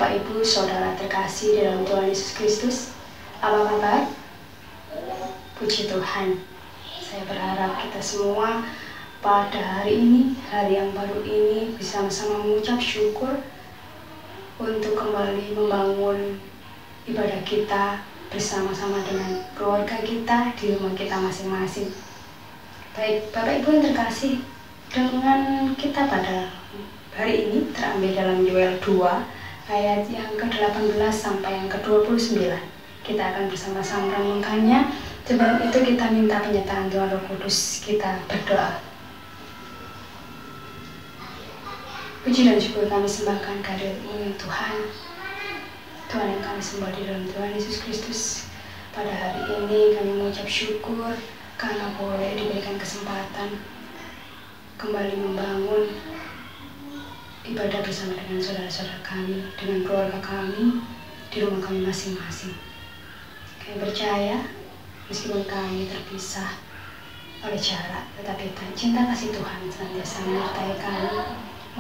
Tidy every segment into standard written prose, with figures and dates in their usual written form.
Bapak Ibu, Saudara terkasih di dalam Tuhan Yesus Kristus, apa kabar? Puji Tuhan. Saya berharap kita semua pada hari ini, hari yang baru ini, bersama-sama mengucap syukur untuk kembali membangun ibadah kita bersama-sama dengan keluarga kita di rumah kita masing-masing. Baik, Bapak Ibu yang terkasih, dengan kita pada hari ini terambil dalam Yoel 2 ayat yang ke-18 sampai yang ke-29. Kita akan bersama-sama merenungkannya. Sebelum itu kita minta penyertaan Tuhan Roh Kudus. Kita berdoa. Puji dan syukur kami sembahkan kehadirat-Mu ya Tuhan. Tuhan yang kami sembah di dalam Tuhan Yesus Kristus. Pada hari ini kami mengucap syukur karena boleh diberikan kesempatan kembali membangun ibadah bersama dengan saudara-saudara kami, dengan keluarga kami, di rumah kami masing-masing. Kami percaya, meskipun kami terpisah oleh jarak, tetapi cinta kasih Tuhan senantiasa menyertai kami,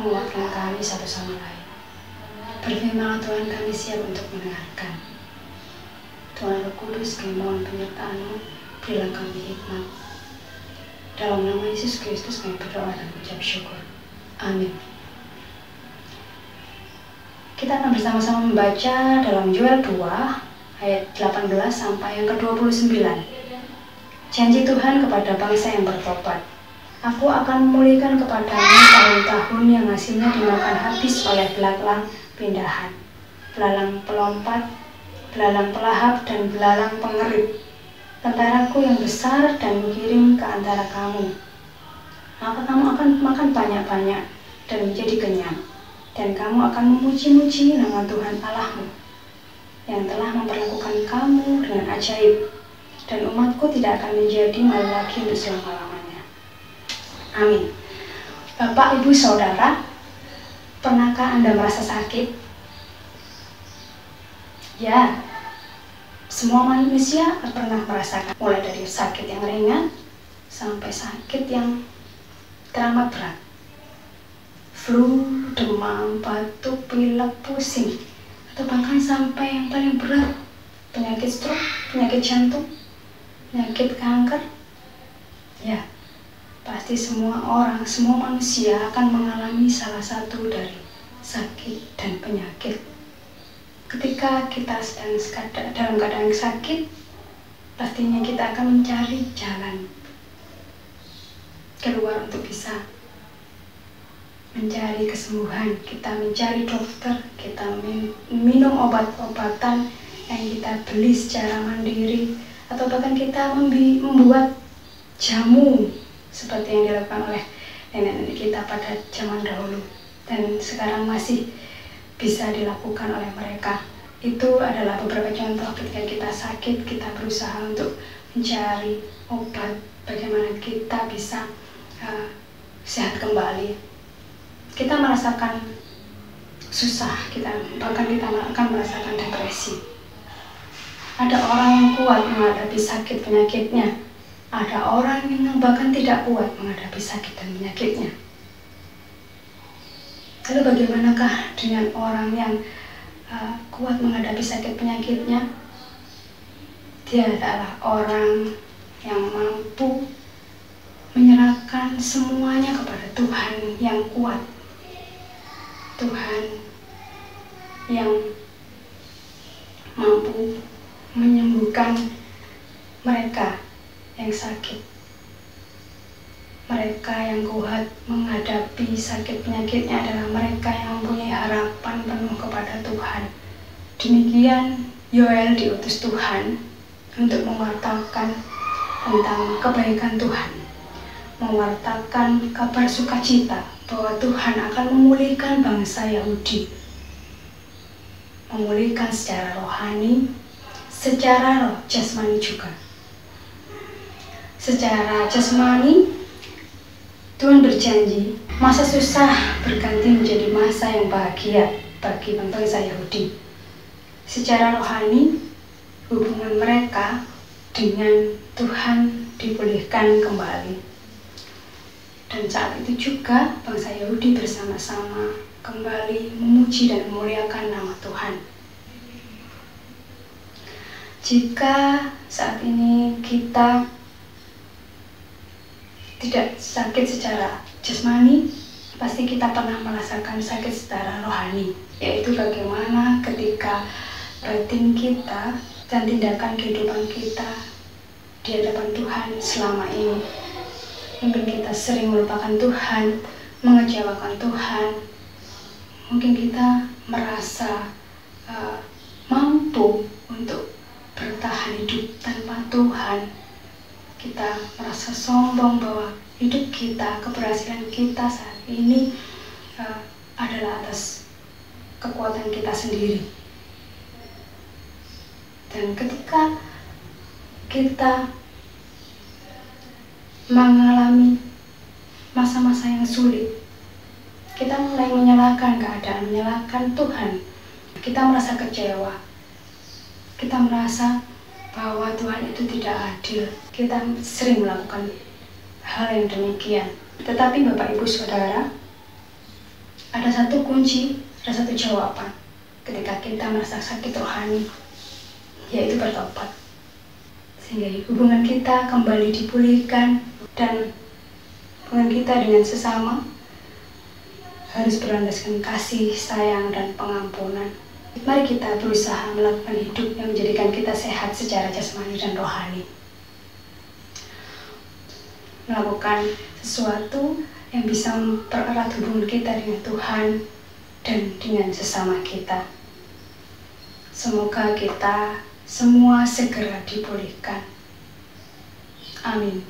menguatkan kami satu sama lain. Berfirmanlah Tuhan, kami siap untuk mendengarkan. Tuhan Roh Kudus, kami mohon penyertaan-Mu, berilah kami hikmat. Dalam nama Yesus Kristus kami berdoa dan mengucap syukur. Amin. Kita akan bersama-sama membaca dalam Yoel 2 ayat 18 sampai yang ke-29. Janji Tuhan kepada bangsa yang bertobat. Aku akan memulihkan kepadamu tahun-tahun yang hasilnya dimakan habis oleh belalang pindahan, belalang pelompat, belalang pelahap, dan belalang pengerit. Tentaraku yang besar dan mengirim ke antara kamu. Maka kamu akan makan banyak-banyak dan menjadi kenyang. Dan kamu akan memuji-muji nama Tuhan Allahmu yang telah memperlakukan kamu dengan ajaib, dan umatku tidak akan menjadi malu lagi untuk selama-lamanya. Amin. Bapak, Ibu, Saudara, pernahkah Anda merasa sakit? Ya, semua manusia pernah merasakan, mulai dari sakit yang ringan sampai sakit yang teramat berat. Flu, demam, batuk, pilek, pusing, atau bahkan sampai yang paling berat, penyakit stroke, penyakit jantung, penyakit kanker. Ya, pasti semua orang, semua manusia akan mengalami salah satu dari sakit dan penyakit. Ketika kita sedang dalam keadaan sakit, pastinya kita akan mencari jalan keluar untuk bisa mencari kesembuhan. Kita mencari dokter, kita minum obat-obatan yang kita beli secara mandiri, atau bahkan kita membuat jamu seperti yang dilakukan oleh nenek-nenek kita pada zaman dahulu, dan sekarang masih bisa dilakukan oleh mereka. Itu adalah beberapa contoh ketika kita sakit, kita berusaha untuk mencari obat, bagaimana kita bisa sehat kembali. Kita merasakan susah, bahkan kita akan merasakan depresi. Ada orang yang kuat menghadapi sakit penyakitnya, ada orang yang bahkan tidak kuat menghadapi sakit dan penyakitnya. Lalu bagaimanakah dengan orang yang kuat menghadapi sakit penyakitnya? Dia adalah orang yang mampu menyerahkan semuanya kepada Tuhan yang kuat, Tuhan yang mampu menyembuhkan mereka yang sakit. Mereka yang kuat menghadapi sakit penyakitnya adalah mereka yang mempunyai harapan penuh kepada Tuhan. Demikian Yoel diutus Tuhan untuk mewartakan tentang kebaikan Tuhan, mewartakan kabar sukacita bahwa Tuhan akan memulihkan bangsa Yahudi, memulihkan secara rohani, secara jasmani juga. Secara jasmani, Tuhan berjanji masa susah berganti menjadi masa yang bahagia bagi bangsa Yahudi. Secara rohani, hubungan mereka dengan Tuhan dipulihkan kembali. Dan saat itu juga bangsa Yahudi bersama-sama kembali memuji dan memuliakan nama Tuhan. Jika saat ini kita tidak sakit secara jasmani, pasti kita pernah merasakan sakit secara rohani, yaitu bagaimana ketika batin kita dan tindakan kehidupan kita di hadapan Tuhan selama ini. Mungkin kita sering melupakan Tuhan, mengecewakan Tuhan. Mungkin kita merasa mampu untuk bertahan hidup tanpa Tuhan. Kita merasa sombong bahwa hidup kita, keberhasilan kita saat ini adalah atas kekuatan kita sendiri. Dan ketika kita mengalami masa-masa yang sulit, kita mulai menyalahkan keadaan, menyalahkan Tuhan. Kita merasa kecewa. Kita merasa bahwa Tuhan itu tidak adil. Kita sering melakukan hal yang demikian. Tetapi Bapak Ibu Saudara, ada satu kunci, ada satu jawaban ketika kita merasa sakit rohani, yaitu bertobat. Sehingga hubungan kita kembali dipulihkan dan hubungan kita dengan sesama harus berlandaskan kasih, sayang, dan pengampunan. Mari kita berusaha melakukan hidup yang menjadikan kita sehat secara jasmani dan rohani. Melakukan sesuatu yang bisa mempererat hubungan kita dengan Tuhan dan dengan sesama kita. Semoga kita semua segera dipulihkan. Amin.